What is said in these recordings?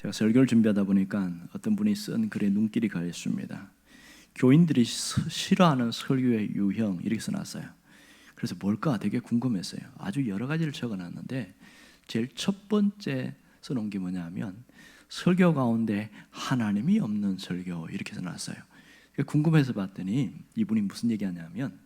제가 설교를 준비하다 보니까 어떤 분이 쓴 글에 눈길이 가했습니다. 교인들이 싫어하는 설교의 유형 이렇게 써놨어요. 그래서 뭘까 되게 궁금했어요. 아주 여러 가지를 적어놨는데 제일 첫 번째 써놓은 게 뭐냐면 설교 가운데 하나님이 없는 설교 이렇게 써놨어요. 궁금해서 봤더니 이분이 무슨 얘기하냐면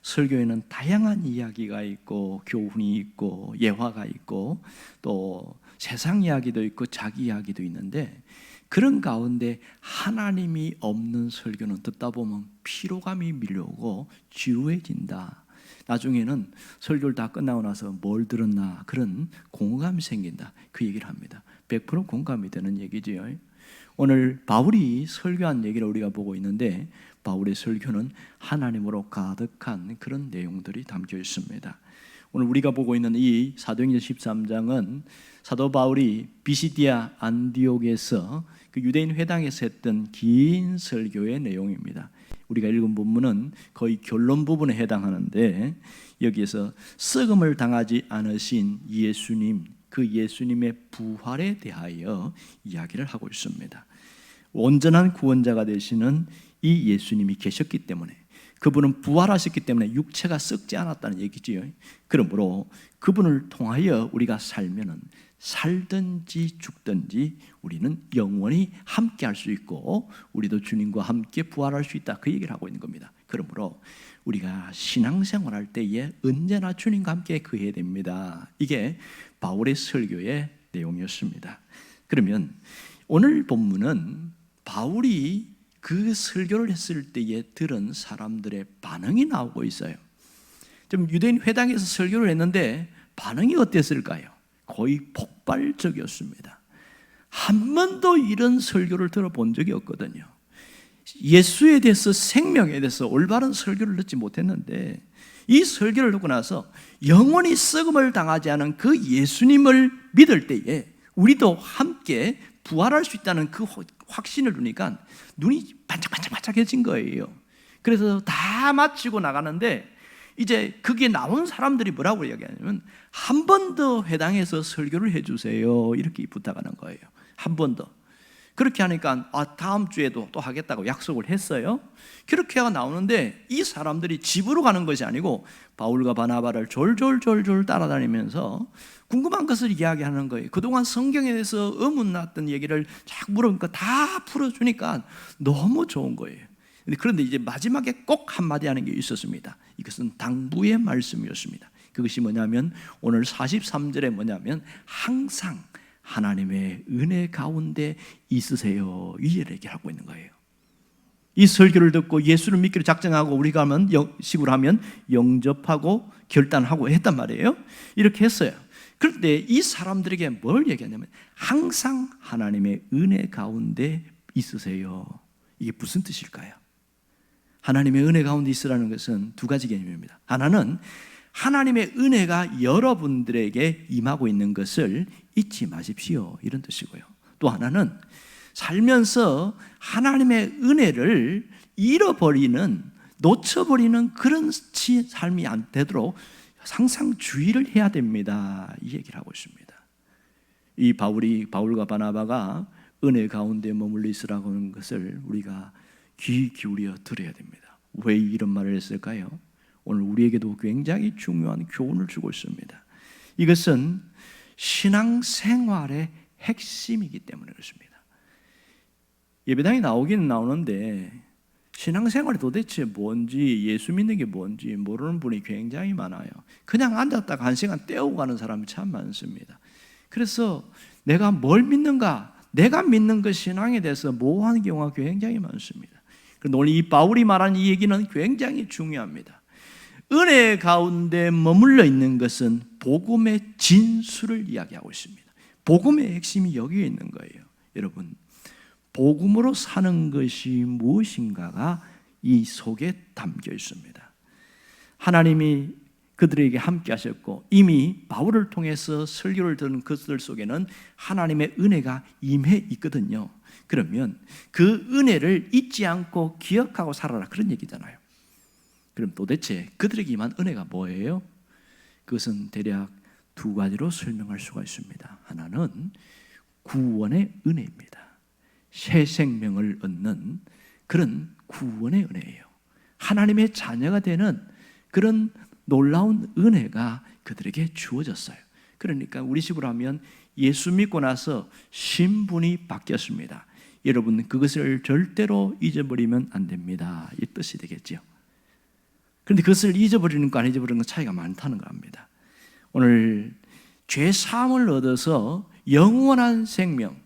설교에는 다양한 이야기가 있고 교훈이 있고 예화가 있고 또 세상 이야기도 있고 자기 이야기도 있는데 그런 가운데 하나님이 없는 설교는 듣다 보면 피로감이 밀려오고 지루해진다. 나중에는 설교를 다 끝나고 나서 뭘 들었나 그런 공감이 생긴다. 그 얘기를 합니다. 100% 공감이 되는 얘기지요. 오늘 바울이 설교한 얘기를 우리가 보고 있는데 바울의 설교는 하나님으로 가득한 그런 내용들이 담겨 있습니다. 오늘 우리가 보고 있는 이 사도행전 13장은 사도 바울이 비시디아 안디옥에서 그 유대인 회당에서 했던 긴 설교의 내용입니다. 우리가 읽은 본문은 거의 결론 부분에 해당하는데 여기에서 썩음을 당하지 않으신 예수님, 그 예수님의 부활에 대하여 이야기를 하고 있습니다. 온전한 구원자가 되시는 이 예수님이 계셨기 때문에 그분은 부활하셨기 때문에 육체가 썩지 않았다는 얘기지요. 그러므로 그분을 통하여 우리가 살면은 살든지 죽든지 우리는 영원히 함께 할 수 있고 우리도 주님과 함께 부활할 수 있다. 그 얘기를 하고 있는 겁니다. 그러므로 우리가 신앙생활할 때에 언제나 주님과 함께 그해야 됩니다. 이게 바울의 설교의 내용이었습니다. 그러면 오늘 본문은 바울이 그 설교를 했을 때에 들은 사람들의 반응이 나오고 있어요. 좀 유대인 회당에서 설교를 했는데 반응이 어땠을까요? 거의 폭발적이었습니다. 한 번도 이런 설교를 들어본 적이 없거든요. 예수에 대해서 생명에 대해서 올바른 설교를 듣지 못했는데 이 설교를 듣고 나서 영원히 썩음을 당하지 않은 그 예수님을 믿을 때에 우리도 함께 부활할 수 있다는 그 확신을 두니까 눈이 반짝반짝해진 거예요. 그래서 다 마치고 나가는데 이제 그게 나온 사람들이 뭐라고 이야기하냐면 한 번 더 회당에서 설교를 해주세요 이렇게 부탁하는 거예요. 한 번 더. 그렇게 하니까 다음 주에도 또 하겠다고 약속을 했어요. 그렇게 하고 나오는데 이 사람들이 집으로 가는 것이 아니고 바울과 바나바를 졸졸 따라다니면서 궁금한 것을 이야기하는 거예요. 그동안 성경에 대해서 의문났던 얘기를 쫙 물어보니까 다 풀어주니까 너무 좋은 거예요. 그런데 이제 마지막에 꼭 한마디 하는 게 있었습니다. 이것은 당부의 말씀이었습니다. 그것이 뭐냐면 오늘 43절에 뭐냐면 항상 하나님의 은혜 가운데 있으세요 이 얘기를 하고 있는 거예요. 이 설교를 듣고 예수를 믿기로 작정하고 우리가 하면 식으로 하면 영접하고 결단하고 했단 말이에요. 이렇게 했어요. 그런데 이 사람들에게 뭘 얘기하냐면 항상 하나님의 은혜 가운데 있으세요. 이게 무슨 뜻일까요? 하나님의 은혜 가운데 있으라는 것은 두 가지 개념입니다. 하나는 하나님의 은혜가 여러분들에게 임하고 있는 것을 잊지 마십시오 이런 뜻이고요. 또 하나는 살면서 하나님의 은혜를 잃어버리는 놓쳐버리는 그런 삶이 안 되도록 항상 주의를 해야 됩니다 이 얘기를 하고 있습니다. 이 바울과 바나바가 은혜 가운데 머물러 있으라고 하는 것을 우리가 귀 기울여 들어야 됩니다. 왜 이런 말을 했을까요? 오늘 우리에게도 굉장히 중요한 교훈을 주고 있습니다. 이것은 신앙생활의 핵심이기 때문에 그렇습니다. 예배당에 나오기는 나오는데 신앙생활이 도대체 뭔지 예수 믿는 게 뭔지 모르는 분이 굉장히 많아요. 그냥 앉았다가 한 시간 때우고 가는 사람이 참 많습니다. 그래서 내가 뭘 믿는가, 내가 믿는 그 신앙에 대해서 모호한 경우가 굉장히 많습니다. 그런데 오늘 이 바울이 말한 이 얘기는 굉장히 중요합니다. 은혜 가운데 머물러 있는 것은 복음의 진수를 이야기하고 있습니다. 복음의 핵심이 여기에 있는 거예요. 여러분, 복음으로 사는 것이 무엇인가가 이 속에 담겨 있습니다. 하나님이 그들에게 함께 하셨고 이미 바울을 통해서 설교를 들은 그들 속에는 하나님의 은혜가 임해 있거든요. 그러면 그 은혜를 잊지 않고 기억하고 살아라 그런 얘기잖아요. 그럼 도대체 그들에게 임한 은혜가 뭐예요? 그것은 대략 두 가지로 설명할 수가 있습니다. 하나는 구원의 은혜입니다. 새 생명을 얻는 그런 구원의 은혜예요. 하나님의 자녀가 되는 그런 놀라운 은혜가 그들에게 주어졌어요. 그러니까 우리 식으로 하면 예수 믿고 나서 신분이 바뀌었습니다. 여러분, 그것을 절대로 잊어버리면 안 됩니다. 이 뜻이 되겠죠. 그런데 그것을 잊어버리는 거 안 잊어버리는 거 차이가 많다는 겁니다. 오늘 죄 사함을 얻어서 영원한 생명,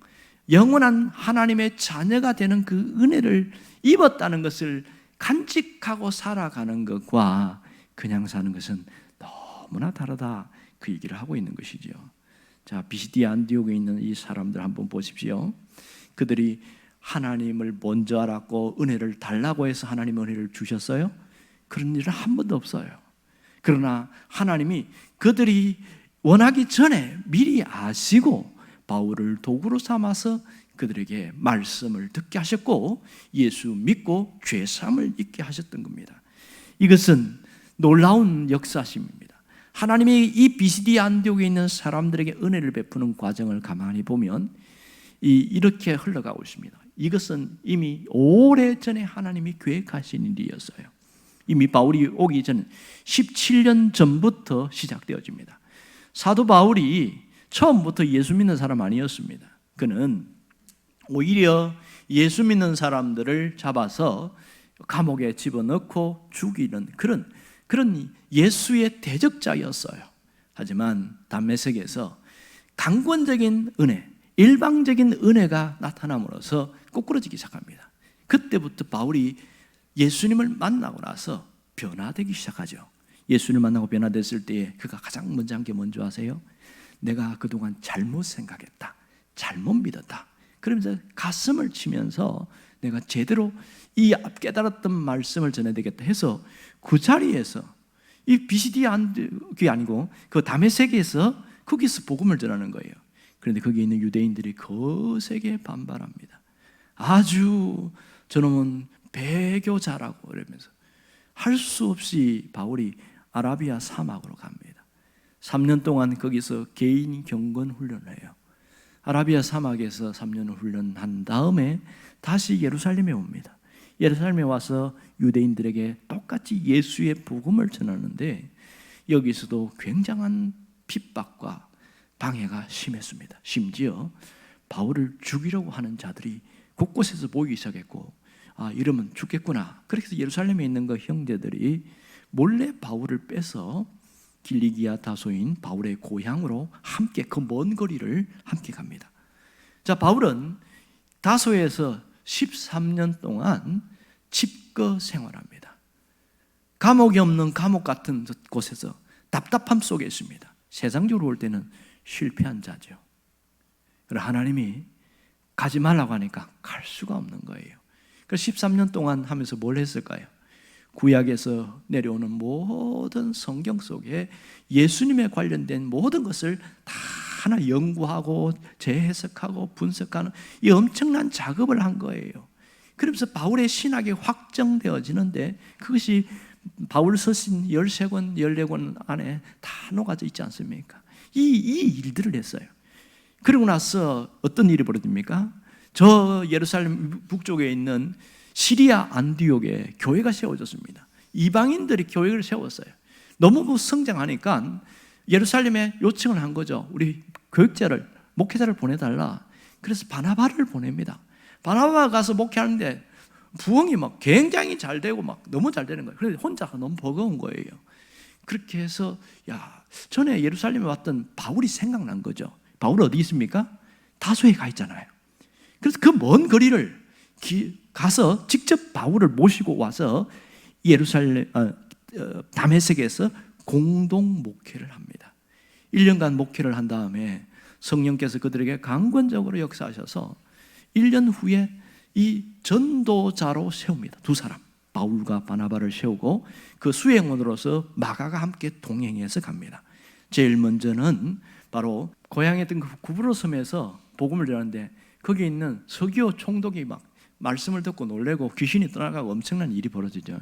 영원한 하나님의 자녀가 되는 그 은혜를 입었다는 것을 간직하고 살아가는 것과 그냥 사는 것은 너무나 다르다, 그 얘기를 하고 있는 것이죠. 자, 비시디아 안디옥에 있는 이 사람들 한번 보십시오. 그들이 하나님을 먼저 알았고 은혜를 달라고 해서 하나님의 은혜를 주셨어요? 그런 일은 한 번도 없어요. 그러나 하나님이 그들이 원하기 전에 미리 아시고 바울을 도구로 삼아서 그들에게 말씀을 듣게 하셨고 예수 믿고 죄사함을 잊게 하셨던 겁니다. 이것은 놀라운 역사심입니다. 하나님이 이 비시디아 안디옥에 있는 사람들에게 은혜를 베푸는 과정을 가만히 보면 이렇게 흘러가고 있습니다. 이것은 이미 오래전에 하나님이 계획하신 일이었어요. 이미 바울이 오기 전 17년 전부터 시작되어집니다. 사도 바울이 처음부터 예수 믿는 사람 아니었습니다. 그는 오히려 예수 믿는 사람들을 잡아서 감옥에 집어넣고 죽이는 그런 예수의 대적자였어요. 하지만 다메섹에서 강권적인 은혜, 일방적인 은혜가 나타남으로써 꼬꾸러지기 시작합니다. 그때부터 바울이 예수님을 만나고 나서 변화되기 시작하죠. 예수님을 만나고 변화됐을 때에 그가 가장 먼저 한 게 뭔지 아세요? 내가 그동안 잘못 생각했다, 잘못 믿었다. 그러면서 가슴을 치면서 내가 제대로 이 깨달았던 말씀을 전해야 되겠다 해서 그 자리에서 이 비시디아 안디옥이 아니고 그 다메섹에서 거기서 복음을 전하는 거예요. 그런데 거기에 있는 유대인들이 거세게 반발합니다. 아주 저놈은 배교자라고 이러면서 할 수 없이 바울이 아라비아 사막으로 갑니다. 3년 동안 거기서 개인 경건 훈련을 해요. 아라비아 사막에서 3년을 훈련한 다음에 다시 예루살렘에 옵니다. 예루살렘에 와서 유대인들에게 똑같이 예수의 복음을 전하는데 여기서도 굉장한 핍박과 방해가 심했습니다. 심지어 바울을 죽이려고 하는 자들이 곳곳에서 보이기 시작했고, 아, 이러면 죽겠구나. 그렇게 해서 예루살렘에 있는 그 형제들이 몰래 바울을 빼서 길리기아 다소인 바울의 고향으로 함께 그 먼 거리를 함께 갑니다. 자, 바울은 다소에서 13년 동안 집거 생활합니다. 감옥이 없는 감옥 같은 곳에서 답답함 속에 있습니다. 세상적으로 볼 때는 실패한 자죠. 그러나 하나님이 가지 말라고 하니까 갈 수가 없는 거예요. 그래서 13년 동안 하면서 뭘 했을까요? 구약에서 내려오는 모든 성경 속에 예수님에 관련된 모든 것을 다 하나 연구하고 재해석하고 분석하는 이 엄청난 작업을 한 거예요. 그러면서 바울의 신학이 확정되어지는데 그것이 바울 서신 13권, 14권 안에 다 녹아져 있지 않습니까? 이 일들을 했어요. 그러고 나서 어떤 일이 벌어집니까? 저 예루살렘 북쪽에 있는 시리아 안디옥에 교회가 세워졌습니다. 이방인들이 교회를 세웠어요. 너무 성장하니까 예루살렘에 요청을 한 거죠. 우리 교육자를, 목회자를 보내달라. 그래서 바나바를 보냅니다. 바나바가 가서 목회하는데 부흥이 막 굉장히 잘 되고 막 너무 잘 되는 거예요. 그래서 혼자가 너무 버거운 거예요. 그렇게 해서 전에 예루살렘에 왔던 바울이 생각난 거죠. 바울 어디 있습니까? 다소에 가 있잖아요. 그래서 그 먼 거리를 가서 직접 바울을 모시고 와서 예루살렘 다메섹에서 공동 목회를 합니다. 1년간 목회를 한 다음에 성령께서 그들에게 강권적으로 역사하셔서 1년 후에 이 전도자로 세웁니다. 두 사람, 바울과 바나바를 세우고 그 수행원으로서 마가가 함께 동행해서 갑니다. 제일 먼저는 바로 고향에 있던 그 구브로 섬에서 복음을 전하는데 거기에 있는 서기오 총독이 막 말씀을 듣고 놀래고 귀신이 떠나가고 엄청난 일이 벌어지죠.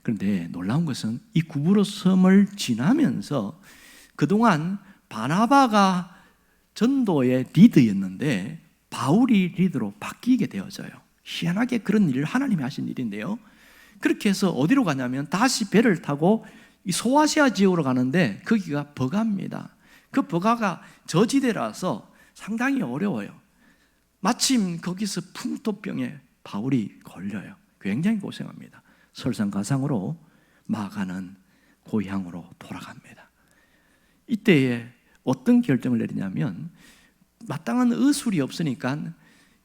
그런데 놀라운 것은 이 구브로 섬을 지나면서 그동안 바나바가 전도의 리더였는데 바울이 리더로 바뀌게 되어져요. 희한하게 그런 일을 하나님이 하신 일인데요. 그렇게 해서 어디로 가냐면 다시 배를 타고 이 소아시아 지역으로 가는데 거기가 버가입니다. 그 버가가 저지대라서 상당히 어려워요. 마침 거기서 풍토병에 바울이 걸려요. 굉장히 고생합니다. 설상가상으로 마가는 고향으로 돌아갑니다. 이때에 어떤 결정을 내리냐면 마땅한 의술이 없으니까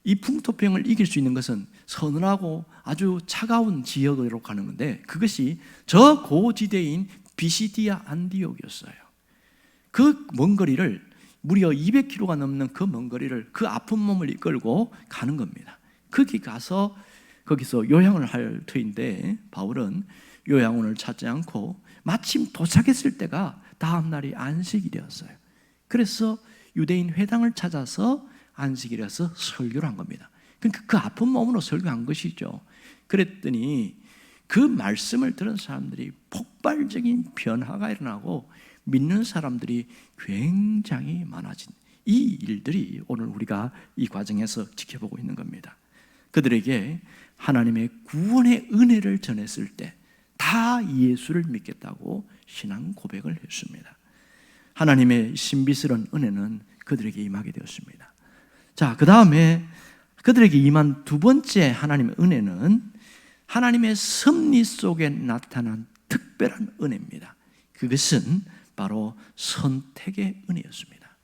이 풍토병을 이길 수 있는 것은 서늘하고 아주 차가운 지역으로 가는 건데 그것이 저 고지대인 비시디아 안디옥이었어요. 그 먼 거리를 무려 200km가 넘는 그 먼 거리를 그 아픈 몸을 이끌고 가는 겁니다. 거기 가서 거기서 요양을 할 터인데 바울은 요양원을 찾지 않고 마침 도착했을 때가 다음 날이 안식일이었어요. 그래서 유대인 회당을 찾아서 안식일이라서 설교를 한 겁니다. 그러니까 그 아픈 몸으로 설교한 것이죠. 그랬더니 그 말씀을 들은 사람들이 폭발적인 변화가 일어나고 믿는 사람들이 굉장히 많아진 이 일들이 오늘 우리가 이 과정에서 지켜보고 있는 겁니다. 그들에게 하나님의 구원의 은혜를 전했을 때 다 예수를 믿겠다고 신앙 고백을 했습니다. 하나님의 신비스러운 은혜는 그들에게 임하게 되었습니다. 자, 그 다음에 그들에게 임한 두 번째 하나님의 은혜는 하나님의 섭리 속에 나타난 특별한 은혜입니다. 그것은 바로 선택의 은혜였습니다.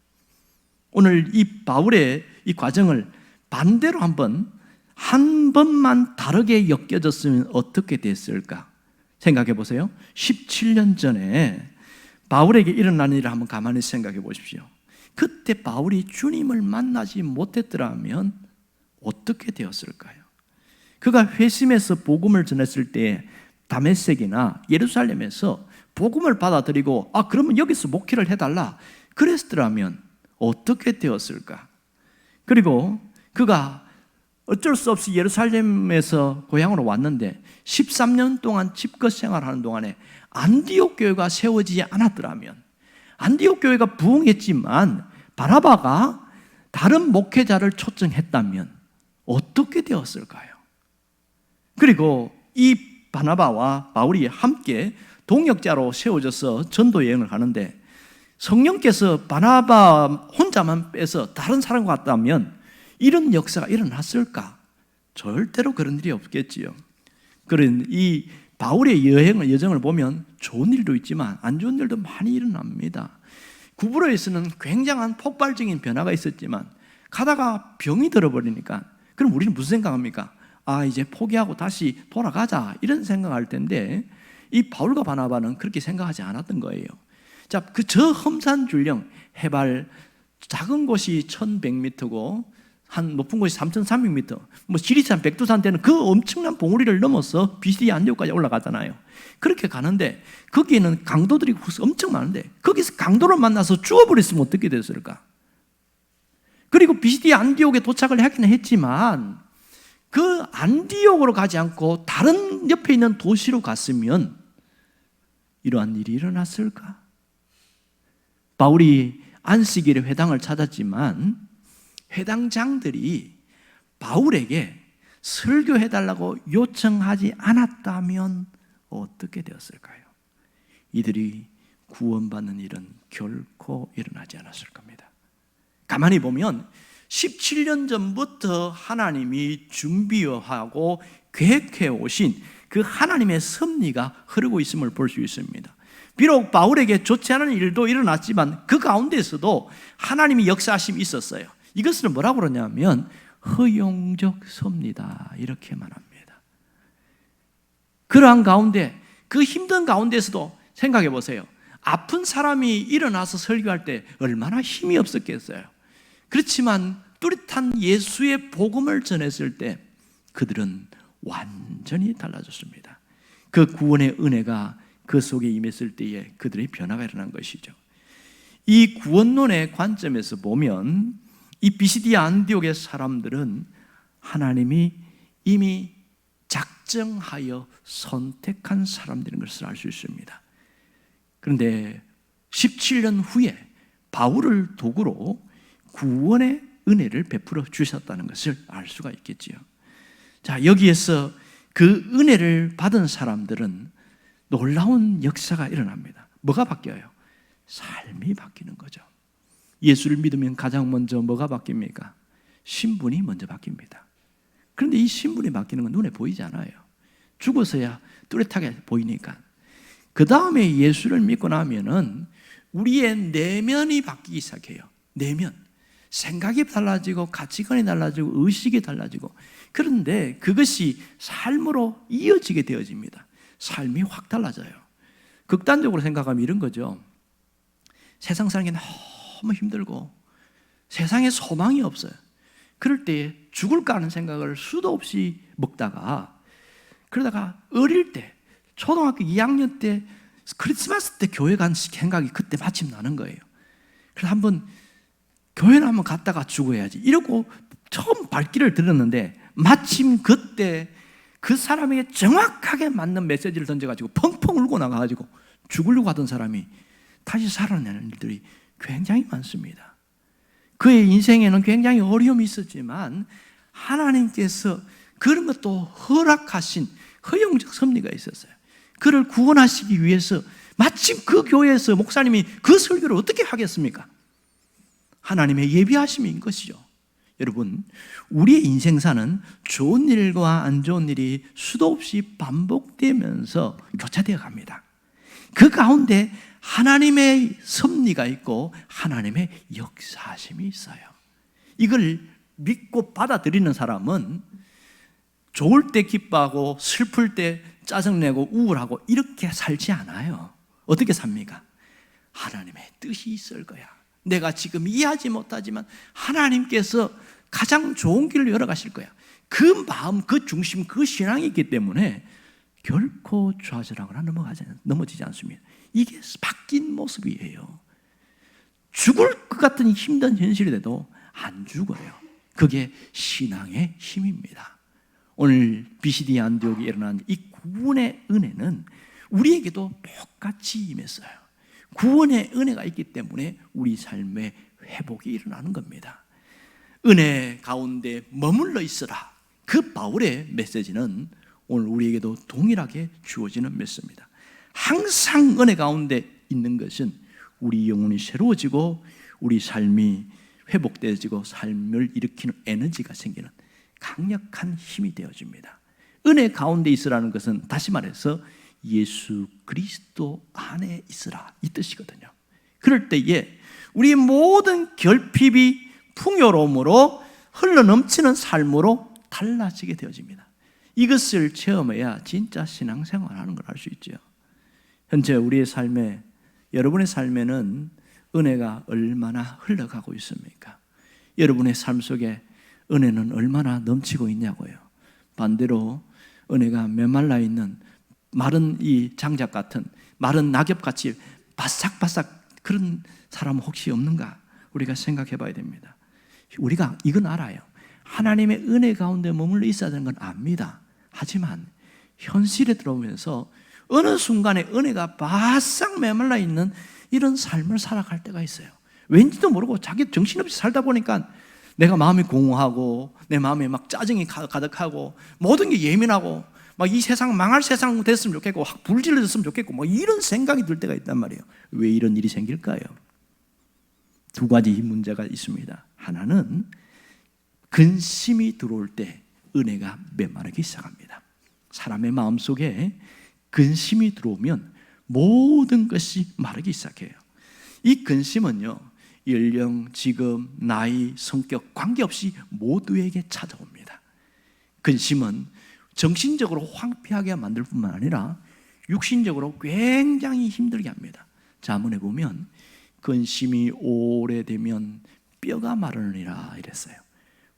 오늘 이 바울의 이 과정을 반대로 한 번만 다르게 엮여졌으면 어떻게 됐을까 생각해 보세요. 17년 전에 바울에게 일어난 일을 한번 가만히 생각해 보십시오. 그때 바울이 주님을 만나지 못했더라면 어떻게 되었을까요? 그가 회심해서 복음을 전했을 때 다메섹이나 예루살렘에서 복음을 받아들이고 그러면 여기서 목회를 해달라 그랬더라면 어떻게 되었을까? 그리고 그가 어쩔 수 없이 예루살렘에서 고향으로 왔는데 13년 동안 집거 생활하는 동안에 안디옥 교회가 세워지지 않았더라면, 안디옥 교회가 부흥했지만 바나바가 다른 목회자를 초청했다면 어떻게 되었을까요? 그리고 이 바나바와 바울이 함께 동역자로 세워져서 전도 여행을 하는데 성령께서 바나바 혼자만 빼서 다른 사람과 같다면 이런 역사가 일어났을까? 절대로 그런 일이 없겠지요. 그런 이 바울의 여정을 보면 좋은 일도 있지만 안 좋은 일도 많이 일어납니다. 구브로에서는 굉장한 폭발적인 변화가 있었지만 가다가 병이 들어버리니까 그럼 우리는 무슨 생각합니까? 이제 포기하고 다시 돌아가자 이런 생각할 텐데 이 바울과 바나바는 그렇게 생각하지 않았던 거예요. 자, 저 험산 줄령 해발 작은 곳이 1100m고 한 높은 곳이 3300m, 지리산 백두산 되는 그 엄청난 봉우리를 넘어서 비시디아 안디옥까지 올라가잖아요. 그렇게 가는데 거기에는 강도들이 엄청 많은데 거기서 강도를 만나서 죽어버렸으면 어떻게 됐을까? 그리고 비시디아 안디옥에 도착을 하기는 했지만 그 안디옥으로 가지 않고 다른 옆에 있는 도시로 갔으면 이러한 일이 일어났을까? 바울이 안식일에 회당을 찾았지만 회당장들이 바울에게 설교해달라고 요청하지 않았다면 어떻게 되었을까요? 이들이 구원받는 일은 결코 일어나지 않았을 겁니다. 가만히 보면 17년 전부터 하나님이 준비하고 계획해 오신 그 하나님의 섭리가 흐르고 있음을 볼 수 있습니다. 비록 바울에게 좋지 않은 일도 일어났지만 그 가운데서도 하나님이 역사하심이 있었어요. 이것을 뭐라고 그러냐면 허용적 섭리다 이렇게 말합니다. 그러한 가운데 그 힘든 가운데서도 생각해 보세요. 아픈 사람이 일어나서 설교할 때 얼마나 힘이 없었겠어요. 그렇지만 뚜렷한 예수의 복음을 전했을 때 그들은 완전히 달라졌습니다. 그 구원의 은혜가 그 속에 임했을 때에 그들의 변화가 일어난 것이죠. 이 구원론의 관점에서 보면 이 비시디아 안디옥의 사람들은 하나님이 이미 작정하여 선택한 사람들인 것을 알 수 있습니다. 그런데 17년 후에 바울을 도구로 구원의 은혜를 베풀어 주셨다는 것을 알 수가 있겠지요. 자, 여기에서 그 은혜를 받은 사람들은 놀라운 역사가 일어납니다. 뭐가 바뀌어요? 삶이 바뀌는 거죠. 예수를 믿으면 가장 먼저 뭐가 바뀝니까? 신분이 먼저 바뀝니다. 그런데 이 신분이 바뀌는 건 눈에 보이지 않아요. 죽어서야 뚜렷하게 보이니까. 그 다음에 예수를 믿고 나면은 우리의 내면이 바뀌기 시작해요. 내면. 생각이 달라지고 가치관이 달라지고 의식이 달라지고, 그런데 그것이 삶으로 이어지게 되어집니다. 삶이 확 달라져요. 극단적으로 생각하면 이런 거죠. 세상 사는 게 너무 힘들고 세상에 소망이 없어요. 그럴 때 죽을까 하는 생각을 수도 없이 먹다가, 그러다가 어릴 때 초등학교 2학년 때 크리스마스 때 교회 간 생각이 그때 마침 나는 거예요. 그래서 한번 교회를 한번 갔다가 죽어야지 이러고 처음 발길을 들었는데, 마침 그때 그 사람에게 정확하게 맞는 메시지를 던져가지고 펑펑 울고 나가가지고 죽으려고 하던 사람이 다시 살아나는 일들이 굉장히 많습니다. 그의 인생에는 굉장히 어려움이 있었지만 하나님께서 그런 것도 허락하신 허용적 섭리가 있었어요. 그를 구원하시기 위해서 마침 그 교회에서 목사님이 그 설교를 어떻게 하겠습니까? 하나님의 예비하심인 것이죠. 여러분, 우리의 인생사는 좋은 일과 안 좋은 일이 수도 없이 반복되면서 교차되어 갑니다. 그 가운데 하나님의 섭리가 있고 하나님의 역사하심이 있어요. 이걸 믿고 받아들이는 사람은 좋을 때 기뻐하고 슬플 때 짜증내고 우울하고 이렇게 살지 않아요. 어떻게 삽니까? 하나님의 뜻이 있을 거야. 내가 지금 이해하지 못하지만 하나님께서 가장 좋은 길을 열어가실 거야. 그 마음, 그 중심, 그 신앙이 있기 때문에 결코 좌절하거나 넘어지지 않습니다. 이게 바뀐 모습이에요. 죽을 것 같은 힘든 현실이 돼도 안 죽어요. 그게 신앙의 힘입니다. 오늘 BCD 안디옥에 일어난 이 구원의 은혜는 우리에게도 똑같이 임했어요. 구원의 은혜가 있기 때문에 우리 삶의 회복이 일어나는 겁니다. 은혜 가운데 머물러 있으라, 그 바울의 메시지는 오늘 우리에게도 동일하게 주어지는 메시지입니다. 항상 은혜 가운데 있는 것은 우리 영혼이 새로워지고 우리 삶이 회복되어지고 삶을 일으키는 에너지가 생기는 강력한 힘이 되어집니다. 은혜 가운데 있으라는 것은 다시 말해서 예수 그리스도 안에 있으라, 이 뜻이거든요. 그럴 때에 우리의 모든 결핍이 풍요로움으로 흘러넘치는 삶으로 달라지게 되어집니다. 이것을 체험해야 진짜 신앙생활하는 걸 알 수 있죠. 현재 우리의 삶에, 여러분의 삶에는 은혜가 얼마나 흘러가고 있습니까? 여러분의 삶 속에 은혜는 얼마나 넘치고 있냐고요. 반대로 은혜가 메말라 있는 마른 이 장작 같은, 마른 낙엽같이 바싹바싹 그런 사람 혹시 없는가? 우리가 생각해 봐야 됩니다. 우리가 이건 알아요. 하나님의 은혜 가운데 머물러 있어야 되는 건 압니다. 하지만 현실에 들어오면서 어느 순간에 은혜가 바싹 메말라 있는 이런 삶을 살아갈 때가 있어요. 왠지도 모르고 자기 정신없이 살다 보니까 내가 마음이 공허하고 내 마음에 막 짜증이 가득하고 모든 게 예민하고 막 이 세상 망할 세상 됐으면 좋겠고 불질러졌으면 좋겠고 뭐 이런 생각이 들 때가 있단 말이에요. 왜 이런 일이 생길까요? 두 가지 문제가 있습니다. 하나는 근심이 들어올 때 은혜가 메마르기 시작합니다. 사람의 마음속에 근심이 들어오면 모든 것이 마르기 시작해요. 이 근심은요, 연령, 직업, 나이, 성격 관계없이 모두에게 찾아옵니다. 근심은 정신적으로 황폐하게 만들 뿐만 아니라 육신적으로 굉장히 힘들게 합니다. 자문해 보면 근심이 오래되면 뼈가 마르느니라 이랬어요.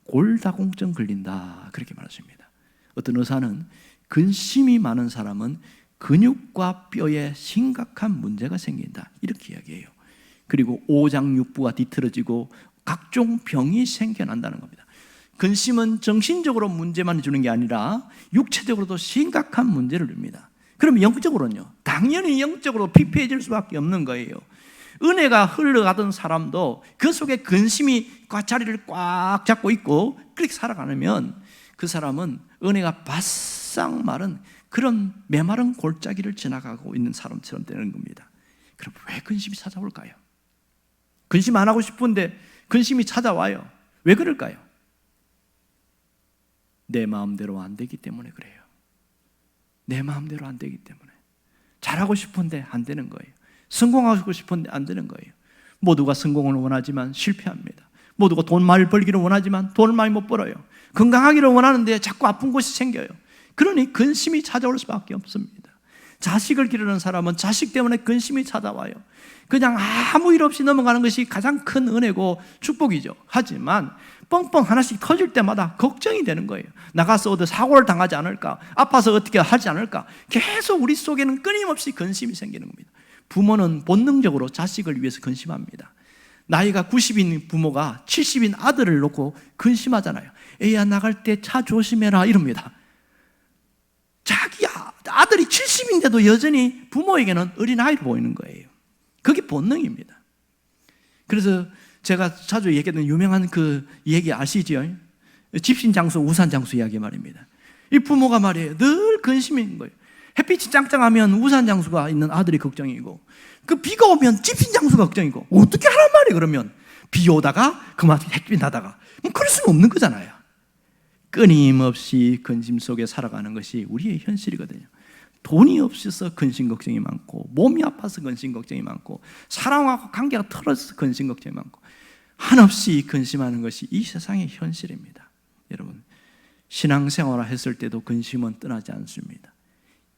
골다공증 걸린다 그렇게 말했습니다. 어떤 의사는 근심이 많은 사람은 근육과 뼈에 심각한 문제가 생긴다 이렇게 이야기해요. 그리고 오장육부가 뒤틀어지고 각종 병이 생겨난다는 겁니다. 근심은 정신적으로 문제만 주는 게 아니라 육체적으로도 심각한 문제를 줍니다. 그럼 영적으로는요, 당연히 영적으로 피폐해질 수밖에 없는 거예요. 은혜가 흘러가던 사람도 그 속에 근심이 자리를 꽉 잡고 있고 그렇게 살아가면 그 사람은 은혜가 바싹 마른 그런 메마른 골짜기를 지나가고 있는 사람처럼 되는 겁니다. 그럼 왜 근심이 찾아올까요? 근심 안 하고 싶은데 근심이 찾아와요. 왜 그럴까요? 내 마음대로 안 되기 때문에 그래요. 내 마음대로 안 되기 때문에. 잘하고 싶은데 안 되는 거예요. 성공하고 싶은데 안 되는 거예요. 모두가 성공을 원하지만 실패합니다. 모두가 돈 많이 벌기를 원하지만 돈을 많이 못 벌어요. 건강하기를 원하는데 자꾸 아픈 곳이 생겨요. 그러니 근심이 찾아올 수밖에 없습니다. 자식을 기르는 사람은 자식 때문에 근심이 찾아와요. 그냥 아무 일 없이 넘어가는 것이 가장 큰 은혜고 축복이죠. 하지만 뻥뻥 하나씩 터질 때마다 걱정이 되는 거예요. 나가서 어디 사고를 당하지 않을까, 아파서 어떻게 하지 않을까, 계속 우리 속에는 끊임없이 근심이 생기는 겁니다. 부모는 본능적으로 자식을 위해서 근심합니다. 나이가 90인 부모가 70인 아들을 놓고 근심하잖아요. 애야 나갈 때 차 조심해라 이럽니다. 자기 아들이 70인데도 여전히 부모에게는 어린아이로 보이는 거예요. 그게 본능입니다. 그래서 제가 자주 얘기했던 유명한 그 얘기 아시죠? 집신장수, 우산장수 이야기 말입니다. 이 부모가 말이에요, 늘 근심인 거예요. 햇빛이 짱짱하면 우산장수가 있는 아들이 걱정이고, 그 비가 오면 집신장수가 걱정이고, 어떻게 하란 말이에요. 그러면 비 오다가 그만 햇빛 나다가, 그럴 수는 없는 거잖아요. 끊임없이 근심 속에 살아가는 것이 우리의 현실이거든요. 돈이 없어서 근심 걱정이 많고, 몸이 아파서 근심 걱정이 많고, 사랑하고 관계가 틀어져서 근심 걱정이 많고, 한없이 근심하는 것이 이 세상의 현실입니다. 여러분, 신앙생활을 했을 때도 근심은 떠나지 않습니다.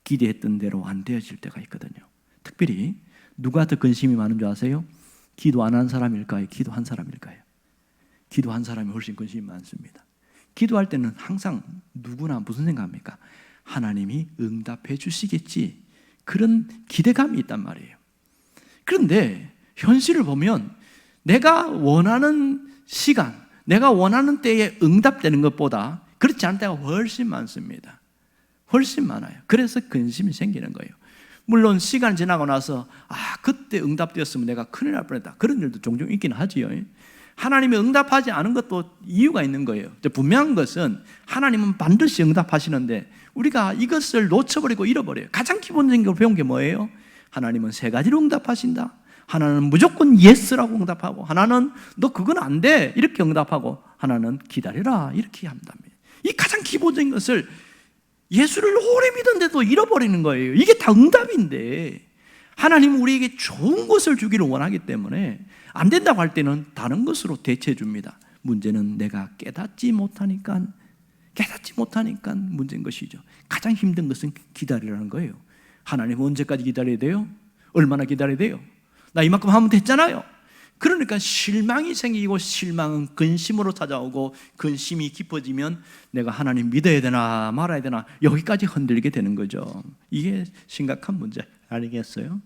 기대했던 대로 안 되어질 때가 있거든요. 특별히 누가 더 근심이 많은 줄 아세요? 기도 안 한 사람일까요? 기도한 사람일까요? 기도한 사람이 훨씬 근심이 많습니다. 기도할 때는 항상 누구나 무슨 생각합니까? 하나님이 응답해 주시겠지, 그런 기대감이 있단 말이에요. 그런데 현실을 보면 내가 원하는 시간, 내가 원하는 때에 응답되는 것보다 그렇지 않은 때가 훨씬 많습니다. 훨씬 많아요. 그래서 근심이 생기는 거예요. 물론 시간이 지나고 나서 그때 응답되었으면 내가 큰일 날 뻔했다, 그런 일도 종종 있긴 하지요. 하나님이 응답하지 않은 것도 이유가 있는 거예요. 분명한 것은 하나님은 반드시 응답하시는데 우리가 이것을 놓쳐버리고 잃어버려요. 가장 기본적인 배운 게 뭐예요? 하나님은 세 가지로 응답하신다. 하나는 무조건 예스라고 응답하고, 하나는 너 그건 안 돼 이렇게 응답하고, 하나는 기다려라 이렇게 한답니다. 이 가장 기본적인 것을 예수를 오래 믿었는데도 잃어버리는 거예요. 이게 다 응답인데, 하나님은 우리에게 좋은 것을 주기를 원하기 때문에 안 된다고 할 때는 다른 것으로 대체해 줍니다. 문제는 내가 깨닫지 못하니까 문제인 것이죠. 가장 힘든 것은 기다리라는 거예요. 하나님 언제까지 기다려야 돼요? 얼마나 기다려야 돼요? 나 이만큼 하면 됐잖아요. 그러니까 실망이 생기고, 실망은 근심으로 찾아오고, 근심이 깊어지면 내가 하나님 믿어야 되나 말아야 되나 여기까지 흔들리게 되는 거죠. 이게 심각한 문제 아니겠어요?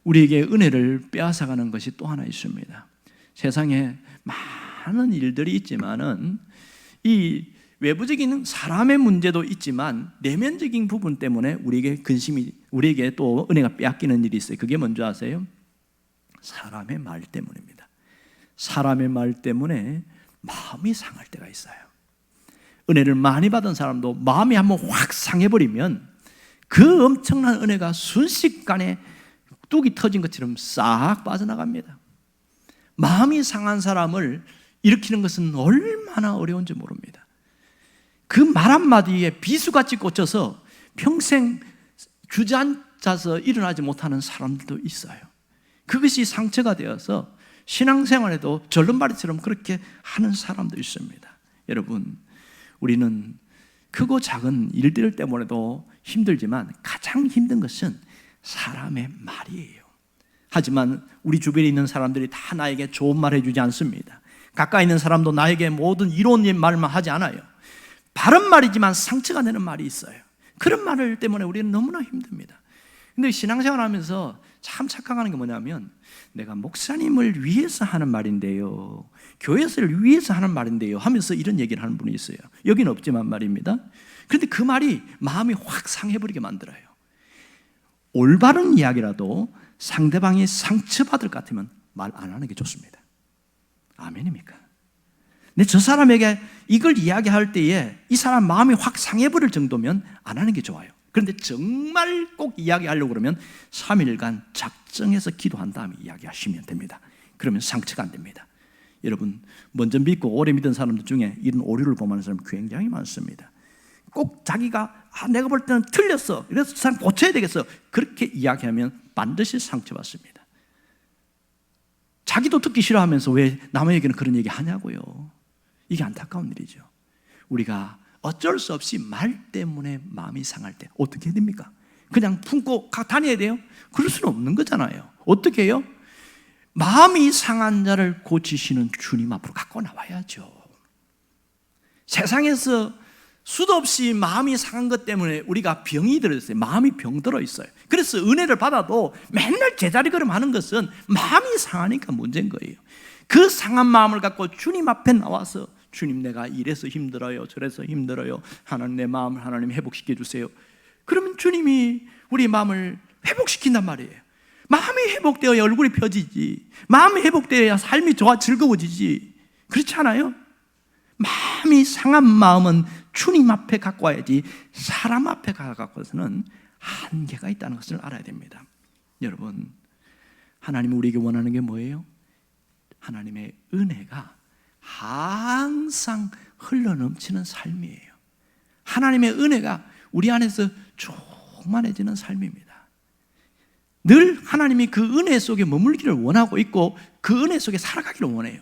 우리에게 은혜를 빼앗아가는 것이 또 하나 있습니다. 세상에 많은 일들이 있지만은 이 외부적인 사람의 문제도 있지만 내면적인 부분 때문에 우리에게 또 은혜가 빼앗기는 일이 있어요. 그게 뭔지 아세요? 사람의 말 때문입니다. 사람의 말 때문에 마음이 상할 때가 있어요. 은혜를 많이 받은 사람도 마음이 한번 확 상해버리면 그 엄청난 은혜가 순식간에 뚝이 터진 것처럼 싹 빠져나갑니다. 마음이 상한 사람을 일으키는 것은 얼마나 어려운지 모릅니다. 그 말 한마디에 비수같이 꽂혀서 평생 주저앉아서 일어나지 못하는 사람들도 있어요. 그것이 상처가 되어서 신앙생활에도 절름발이처럼 그렇게 하는 사람도 있습니다. 여러분, 우리는 크고 작은 일들 때문에도 힘들지만 가장 힘든 것은 사람의 말이에요. 하지만 우리 주변에 있는 사람들이 다 나에게 좋은 말 해주지 않습니다. 가까이 있는 사람도 나에게 모든 이론의 말만 하지 않아요. 바른 말이지만 상처가 되는 말이 있어요. 그런 말 때문에 우리는 너무나 힘듭니다. 근데 신앙생활 하면서 참 착각하는 게 뭐냐면, 내가 목사님을 위해서 하는 말인데요, 교회를 위해서 하는 말인데요 하면서 이런 얘기를 하는 분이 있어요. 여기는 없지만 말입니다. 그런데 그 말이 마음이 확 상해버리게 만들어요. 올바른 이야기라도 상대방이 상처받을 것 같으면 말 안 하는 게 좋습니다. 아멘입니까? 근데 저 사람에게 이걸 이야기할 때에 이 사람 마음이 확 상해버릴 정도면 안 하는 게 좋아요. 그런데 정말 꼭 이야기하려고 그러면 3일간 작정해서 기도한 다음에 이야기하시면 됩니다. 그러면 상처가 안 됩니다. 여러분, 먼저 믿고 오래 믿은 사람들 중에 이런 오류를 범하는 사람이 굉장히 많습니다. 꼭 자기가 내가 볼 때는 틀렸어, 그래서 그 사람 고쳐야 되겠어, 그렇게 이야기하면 반드시 상처받습니다. 자기도 듣기 싫어하면서 왜 남에게는 그런 얘기 하냐고요. 이게 안타까운 일이죠. 우리가 어쩔 수 없이 말 때문에 마음이 상할 때 어떻게 해야 됩니까? 그냥 품고 다녀야 돼요? 그럴 수는 없는 거잖아요. 어떻게 해요? 마음이 상한 자를 고치시는 주님 앞으로 갖고 나와야죠. 세상에서 수도 없이 마음이 상한 것 때문에 우리가 병이 들었어요. 마음이 병들어 있어요. 그래서 은혜를 받아도 맨날 제자리 걸음하는 것은 마음이 상하니까 문제인 거예요. 그 상한 마음을 갖고 주님 앞에 나와서 주님, 내가 이래서 힘들어요, 저래서 힘들어요, 하나님 내 마음을 하나님 회복시켜 주세요. 그러면 주님이 우리 마음을 회복시킨단 말이에요. 마음이 회복되어야 얼굴이 펴지지, 마음이 회복되어야 삶이 좋아 즐거워지지. 그렇지 않아요? 마음이 상한 마음은 주님 앞에 갖고 와야지 사람 앞에 갖고 와서는 한계가 있다는 것을 알아야 됩니다. 여러분, 하나님이 우리에게 원하는 게 뭐예요? 하나님의 은혜가 항상 흘러넘치는 삶이에요. 하나님의 은혜가 우리 안에서 충만해지는 삶입니다. 늘 하나님이 그 은혜 속에 머물기를 원하고 있고 그 은혜 속에 살아가기를 원해요.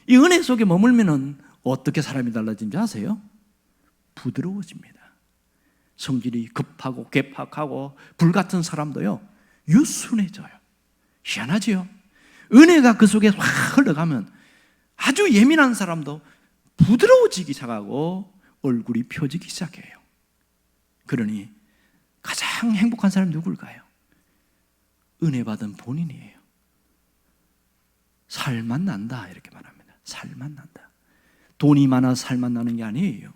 이 은혜 속에 머물면 어떻게 사람이 달라진지 아세요? 부드러워집니다. 성질이 급하고 괴팍하고 불같은 사람도요, 유순해져요. 희한하지요? 은혜가 그 속에 확 흘러가면 아주 예민한 사람도 부드러워지기 시작하고 얼굴이 펴지기 시작해요. 그러니 가장 행복한 사람이 누굴까요? 은혜 받은 본인이에요. 살만 난다 이렇게 말합니다. 살만 난다. 돈이 많아서 살만 나는 게 아니에요.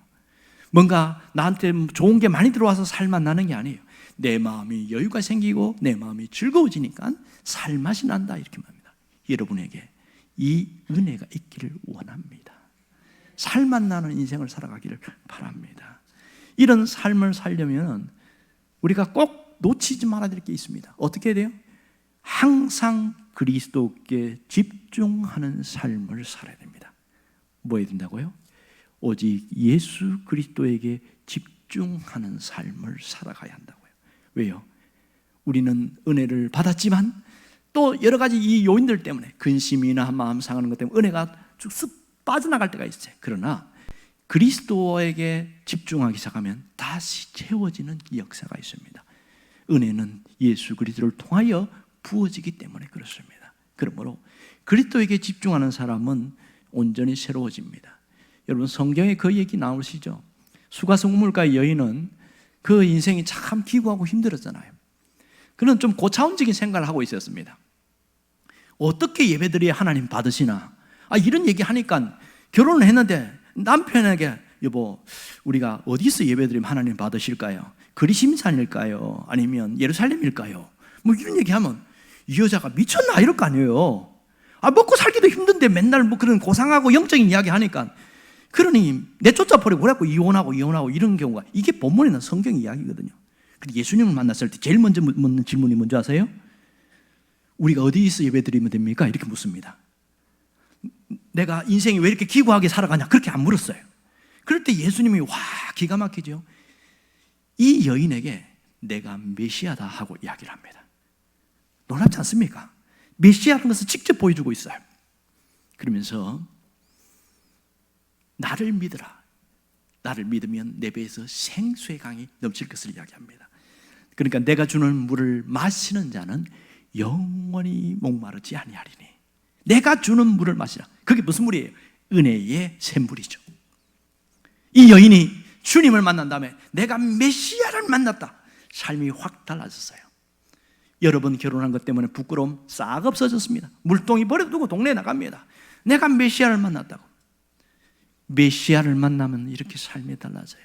뭔가 나한테 좋은 게 많이 들어와서 살만 나는 게 아니에요. 내 마음이 여유가 생기고 내 마음이 즐거워지니까 살맛이 난다 이렇게 말합니다. 여러분에게 이 은혜가 있기를 원합니다. 살맛 나는 인생을 살아가기를 바랍니다. 이런 삶을 살려면 우리가 꼭 놓치지 말아야 될 게 있습니다. 어떻게 해야 돼요? 항상 그리스도께 집중하는 삶을 살아야 됩니다. 뭐 해야 된다고요? 오직 예수 그리스도에게 집중하는 삶을 살아가야 한다고요. 왜요? 우리는 은혜를 받았지만 또 여러 가지 이 요인들 때문에 근심이나 마음 상하는 것 때문에 은혜가 쭉 쓱 빠져나갈 때가 있어요. 그러나 그리스도에게 집중하기 시작하면 다시 채워지는 역사가 있습니다. 은혜는 예수 그리스도를 통하여 부어지기 때문에 그렇습니다. 그러므로 그리스도에게 집중하는 사람은 온전히 새로워집니다. 여러분, 성경에 그 얘기 나오시죠? 수가성 우물가의 여인은 그 인생이 참 기구하고 힘들었잖아요. 그는 좀 고차원적인 생각을 하고 있었습니다. 어떻게 예배드려야 하나님 받으시나? 이런 얘기 하니까 결혼을 했는데 남편에게, 여보, 우리가 어디서 예배드리면 하나님 받으실까요? 그리심산일까요? 아니면 예루살렘일까요? 뭐 이런 얘기하면 이 여자가 미쳤나 이럴 거 아니에요. 먹고 살기도 힘든데 맨날 뭐 그런 고상하고 영적인 이야기 하니까, 그러니 내쫓아 버리고 그래갖고 이혼하고 이런 경우가, 이게 본문에는 성경 이야기거든요. 근데 예수님을 만났을 때 제일 먼저 묻는 질문이 뭔지 아세요? 우리가 어디서 예배드리면 됩니까? 이렇게 묻습니다. 내가 인생이 왜 이렇게 기구하게 살아가냐? 그렇게 안 물었어요. 그럴 때 예수님이 와, 기가 막히죠. 이 여인에게 내가 메시아다 하고 이야기를 합니다. 놀랍지 않습니까? 메시아라는 것을 직접 보여주고 있어요. 그러면서 나를 믿으라. 나를 믿으면 내 배에서 생수의 강이 넘칠 것을 이야기합니다. 그러니까 내가 주는 물을 마시는 자는 영원히 목마르지 아니하리니. 내가 주는 물을 마시라. 그게 무슨 물이에요? 은혜의 샘물이죠. 이 여인이 주님을 만난 다음에 내가 메시아를 만났다. 삶이 확 달라졌어요. 여러분, 결혼한 것 때문에 부끄러움 싹 없어졌습니다. 물동이 버려두고 동네에 나갑니다. 내가 메시아를 만났다고. 메시아를 만나면 이렇게 삶이 달라져요.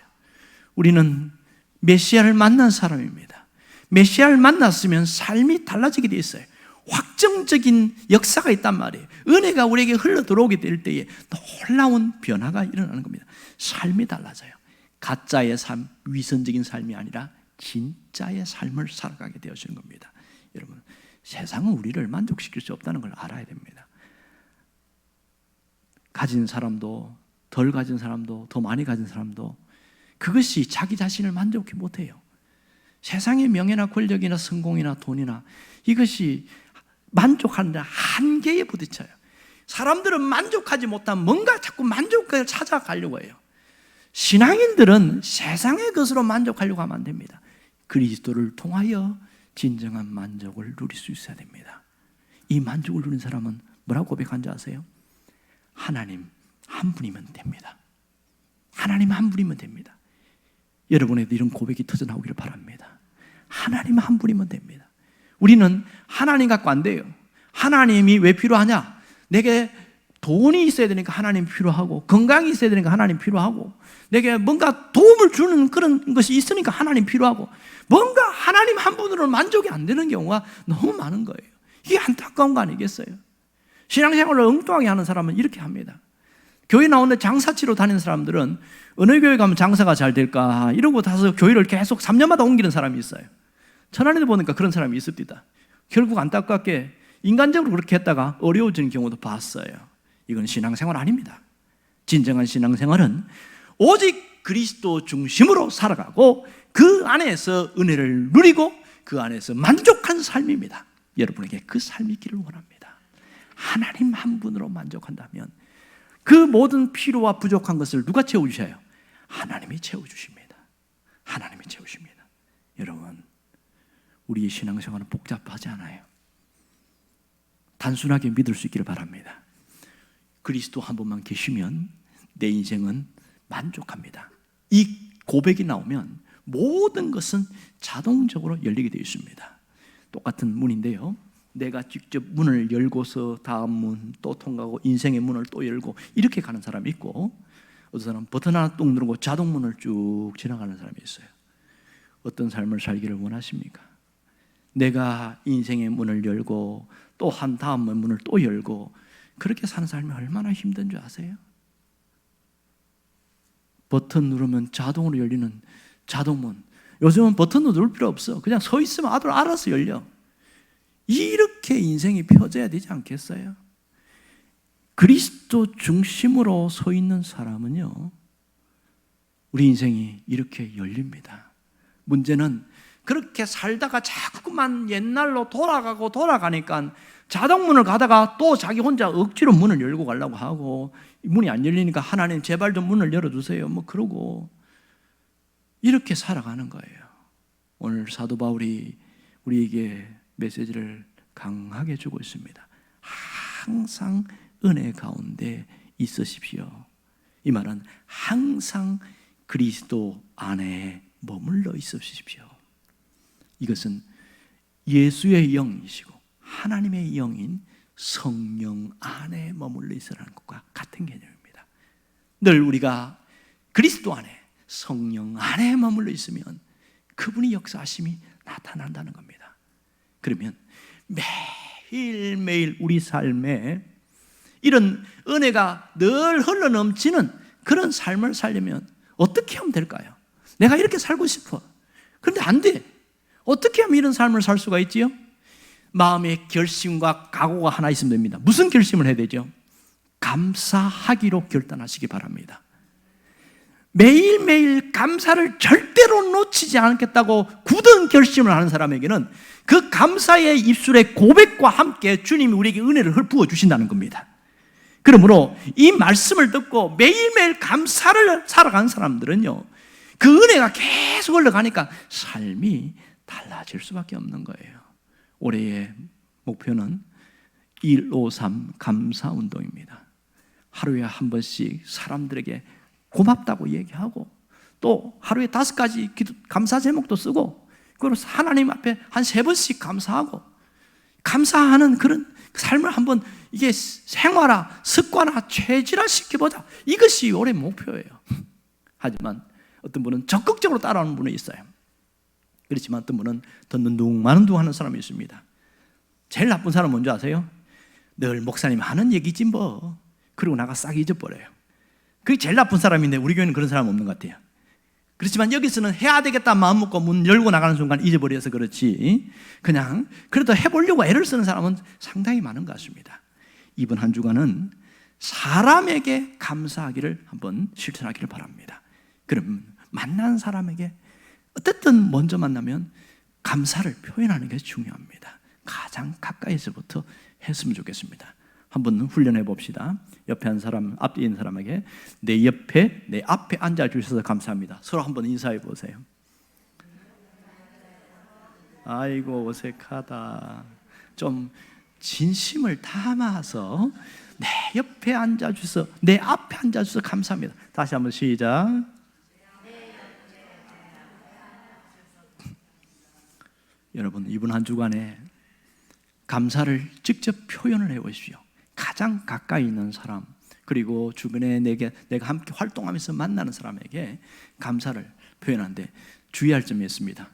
우리는 메시아를 만난 사람입니다. 메시아를 만났으면 삶이 달라지게 돼 있어요. 확정적인 역사가 있단 말이에요. 은혜가 우리에게 흘러 들어오게 될 때에 놀라운 변화가 일어나는 겁니다. 삶이 달라져요. 가짜의 삶, 위선적인 삶이 아니라 진짜의 삶을 살아가게 되어지는 겁니다. 여러분, 세상은 우리를 만족시킬 수 없다는 걸 알아야 됩니다. 가진 사람도, 덜 가진 사람도, 더 많이 가진 사람도 그것이 자기 자신을 만족해 못해요. 세상의 명예나 권력이나 성공이나 돈이나 이것이 만족하는데 한계에 부딪혀요. 사람들은 만족하지 못한 뭔가 자꾸 만족을 찾아가려고 해요. 신앙인들은 세상의 것으로 만족하려고 하면 안 됩니다. 그리스도를 통하여 진정한 만족을 누릴 수 있어야 됩니다. 이 만족을 누린 사람은 뭐라고 고백한지 아세요? 하나님 한 분이면 됩니다. 하나님 한 분이면 됩니다. 여러분에도 이런 고백이 터져나오기를 바랍니다. 하나님 한 분이면 됩니다. 우리는 하나님 갖고 안 돼요. 하나님이 왜 필요하냐? 내게 돈이 있어야 되니까 하나님 필요하고, 건강이 있어야 되니까 하나님 필요하고, 내게 뭔가 도움을 주는 그런 것이 있으니까 하나님 필요하고, 뭔가 하나님 한 분으로 만족이 안 되는 경우가 너무 많은 거예요. 이게 안타까운 거 아니겠어요? 신앙생활을 엉뚱하게 하는 사람은 이렇게 합니다. 교회 나오는데 장사치러 다니는 사람들은 어느 교회 가면 장사가 잘 될까 이러고 다서 교회를 계속 3년마다 옮기는 사람이 있어요. 천안에도 보니까 그런 사람이 있습니다. 결국 안타깝게 인간적으로 그렇게 했다가 어려워지는 경우도 봤어요. 이건 신앙생활 아닙니다. 진정한 신앙생활은 오직 그리스도 중심으로 살아가고 그 안에서 은혜를 누리고 그 안에서 만족한 삶입니다. 여러분에게 그 삶이 있기를 원합니다. 하나님 한 분으로 만족한다면 그 모든 필요와 부족한 것을 누가 채워주셔요? 하나님이 채워주십니다. 하나님이 채우십니다. 여러분, 우리의 신앙생활은 복잡하지 않아요. 단순하게 믿을 수 있기를 바랍니다. 그리스도 한 분만 계시면 내 인생은 만족합니다. 이 고백이 나오면 모든 것은 자동적으로 열리게 되어 있습니다. 똑같은 문인데요, 내가 직접 문을 열고서 다음 문 또 통과하고 인생의 문을 또 열고 이렇게 가는 사람이 있고, 어떤 사람은 버튼 하나 뚝 누르고 자동문을 쭉 지나가는 사람이 있어요. 어떤 삶을 살기를 원하십니까? 내가 인생의 문을 열고 또 한 다음 문을 또 열고 그렇게 사는 삶이 얼마나 힘든 줄 아세요? 버튼 누르면 자동으로 열리는 자동문, 요즘은 버튼도 누를 필요 없어. 그냥 서 있으면 알아서 열려. 이렇게 인생이 펴져야 되지 않겠어요? 그리스도 중심으로 서 있는 사람은요, 우리 인생이 이렇게 열립니다. 문제는 그렇게 살다가 자꾸만 옛날로 돌아가니까 자동문을 가다가 또 자기 혼자 억지로 문을 열고 가려고 하고, 문이 안 열리니까 하나님 제발 좀 문을 열어주세요 뭐 그러고 이렇게 살아가는 거예요. 오늘 사도 바울이 우리에게 메시지를 강하게 주고 있습니다. 항상 은혜 가운데 있으십시오. 이 말은 항상 그리스도 안에 머물러 있으십시오. 이것은 예수의 영이시고 하나님의 영인 성령 안에 머물러 있으라는 것과 같은 개념입니다. 늘 우리가 그리스도 안에, 성령 안에 머물러 있으면 그분의 역사하심이 나타난다는 겁니다. 그러면 매일매일 우리 삶에 이런 은혜가 늘 흘러넘치는 그런 삶을 살려면 어떻게 하면 될까요? 내가 이렇게 살고 싶어. 그런데 안 돼. 어떻게 하면 이런 삶을 살 수가 있지요? 마음의 결심과 각오가 하나 있으면 됩니다. 무슨 결심을 해야 되죠? 감사하기로 결단하시기 바랍니다. 매일매일 감사를 절대로 놓치지 않겠다고 굳은 결심을 하는 사람에게는 그 감사의 입술의 고백과 함께 주님이 우리에게 은혜를 부어주신다는 겁니다. 그러므로 이 말씀을 듣고 매일매일 감사를 살아가는 사람들은요, 그 은혜가 계속 흘러가니까 삶이 달라질 수밖에 없는 거예요. 올해의 목표는 153 감사운동입니다. 하루에 한 번씩 사람들에게 고맙다고 얘기하고, 또 하루에 5가지 감사 제목도 쓰고, 그리고 하나님 앞에 한 3번씩 감사하고, 감사하는 그런 삶을 한번 이게 생활화, 습관화, 체질화 시켜보자. 이것이 올해 목표예요. 하지만 어떤 분은 적극적으로 따라오는 분이 있어요. 그렇지만 어떤 분은 듣는 둥 마는 둥 하는 사람이 있습니다. 제일 나쁜 사람은 뭔지 아세요? 늘 목사님 하는 얘기지 뭐, 그리고 나가 싹 잊어버려요. 그게 제일 나쁜 사람인데 우리 교회는 그런 사람 없는 것 같아요. 그렇지만 여기서는 해야 되겠다 마음 먹고 문 열고 나가는 순간 잊어버려서 그렇지, 그냥 그래도 해보려고 애를 쓰는 사람은 상당히 많은 것 같습니다. 이번 한 주간은 사람에게 감사하기를 한번 실천하기를 바랍니다. 그럼 만난 사람에게 어쨌든 먼저 만나면 감사를 표현하는 게 중요합니다. 가장 가까이서부터 했으면 좋겠습니다. 한번 훈련해 봅시다. 옆에 한 사람, 앞에 있는 사람에게 내 옆에, 내 앞에 앉아주셔서 감사합니다. 서로 한번 인사해 보세요. 아이고 어색하다. 좀 진심을 담아서 내 옆에 앉아주셔서, 내 앞에 앉아주셔서 감사합니다. 다시 한번 시작. 여러분, 이번 한 주간에 감사를 직접 표현을 해보십시오. 가장 가까이 있는 사람, 그리고 주변에 내가 함께 활동하면서 만나는 사람에게 감사를 표현하는데 주의할 점이 있습니다.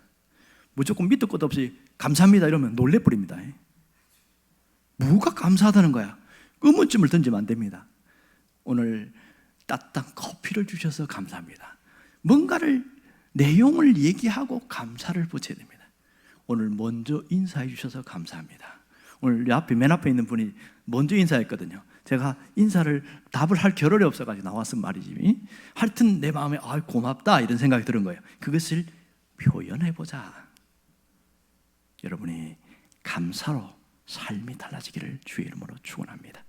무조건 밑도 끝도 없이 감사합니다 이러면 놀래버립니다. 뭐가 감사하다는 거야? 의문점을 던지면 안 됩니다. 오늘 따뜻한 커피를 주셔서 감사합니다. 뭔가를, 내용을 얘기하고 감사를 붙여야 됩니다. 오늘 먼저 인사해 주셔서 감사합니다. 오늘 앞에, 맨 앞에 있는 분이 먼저 인사했거든요. 제가 인사를, 답을 할 겨를이 없어가지고 나왔은 말이지. 하여튼 내 마음에 고맙다 이런 생각이 드는 거예요. 그것을 표현해보자. 여러분이 감사로 삶이 달라지기를 주의 이름으로 축원합니다.